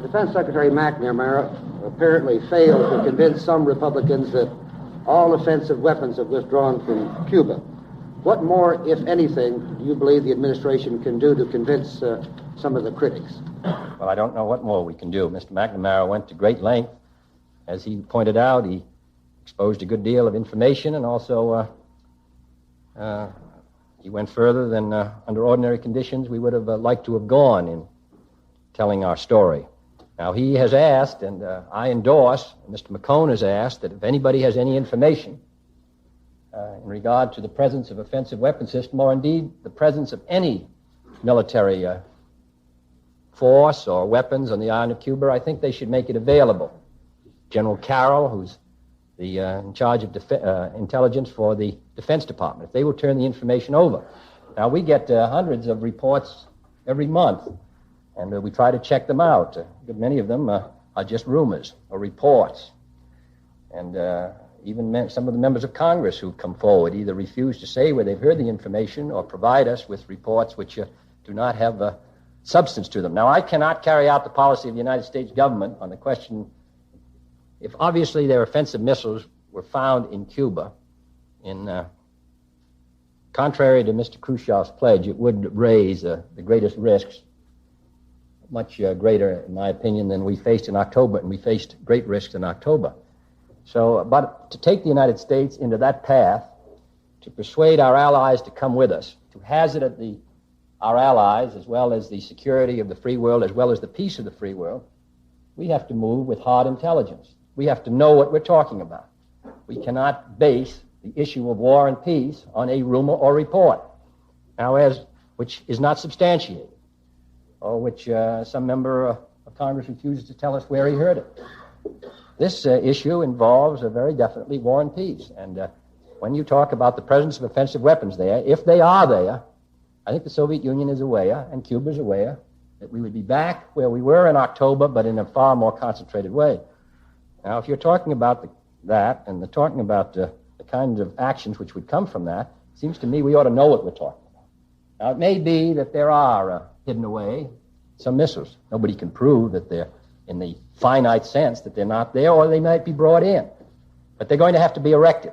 Defense Secretary McNamara apparently failed to convince some Republicans that all offensive weapons have withdrawn from Cuba. What more, if anything, do you believe the administration can do to convince some of the critics? Well, I don't know what more we can do. Mr. McNamara went to great length. As he pointed out, he exposed a good deal of information, and also he went further than under ordinary conditions we would have liked to have gone in telling our story. Now, he has asked, and I endorse, Mr. McCone has asked, that if anybody has any information in regard to the presence of offensive weapon system, or indeed the presence of any military force or weapons on the island of Cuba, I think they should make it available. General Carroll, who's in charge of intelligence for the Defense Department, if they will turn the information over. Now, we get hundreds of reports every month, and we try to check them out. Many of them are just rumors or reports. And even some of the members of Congress who come forward either refuse to say where they've heard the information or provide us with reports which do not have substance to them. Now, I cannot carry out the policy of the United States government on the question if obviously their offensive missiles were found in Cuba. Contrary to Mr. Khrushchev's pledge, it would raise the greatest risks, much greater, in my opinion, than we faced in October, and we faced great risks in October. So, but to take the United States into that path, to persuade our allies to come with us, to hazard our allies, as well as the security of the free world, as well as the peace of the free world, we have to move with hard intelligence. We have to know what we're talking about. We cannot base the issue of war and peace on a rumor or report, which is not substantiated, or which some member of Congress refuses to tell us where he heard it. This issue involves very definitely war and peace. And when you talk about the presence of offensive weapons there, if they are there, I think the Soviet Union is aware, and Cuba is aware, that we would be back where we were in October, but in a far more concentrated way. Now, if you're talking about that, and talking about the kinds of actions which would come from that, it seems to me we ought to know what we're talking about. Now, it may be that there are hidden away some missiles. Nobody can prove that they're, in the finite sense, that they're not there, or they might be brought in. But they're going to have to be erected.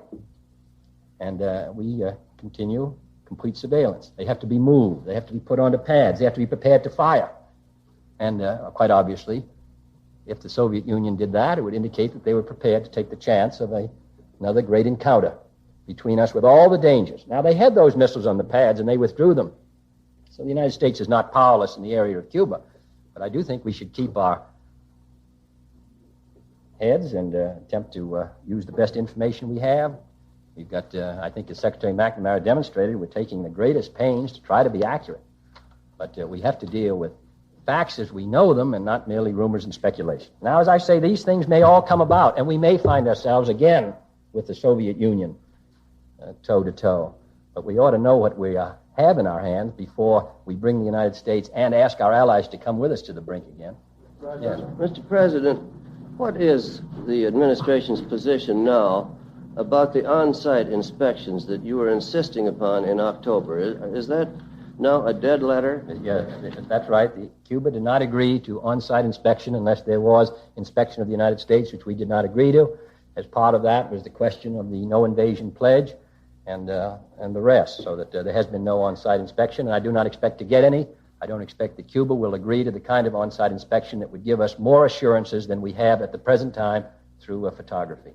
And we continue complete surveillance. They have to be moved. They have to be put onto pads. They have to be prepared to fire. And quite obviously, if the Soviet Union did that, it would indicate that they were prepared to take the chance of another great encounter between us with all the dangers. Now, they had those missiles on the pads, and they withdrew them. So the United States is not powerless in the area of Cuba. But I do think we should keep our heads and attempt to use the best information we have. We've got, I think as Secretary McNamara demonstrated, we're taking the greatest pains to try to be accurate. But we have to deal with facts as we know them and not merely rumors and speculation. Now, as I say, these things may all come about, and we may find ourselves again with the Soviet Union toe-to-toe. But we ought to know what we have in our hands before we bring the United States and ask our allies to come with us to the brink again. Yes. Mr. President, what is the administration's position now about the on-site inspections that you were insisting upon in October? Is that now a dead letter? Yes, that's right. Cuba did not agree to on-site inspection unless there was inspection of the United States, which we did not agree to. As part of that was the question of the no-invasion pledge and the rest, so that there has been no on-site inspection, and I do not expect to get any. I don't expect that Cuba will agree to the kind of on-site inspection that would give us more assurances than we have at the present time through photography.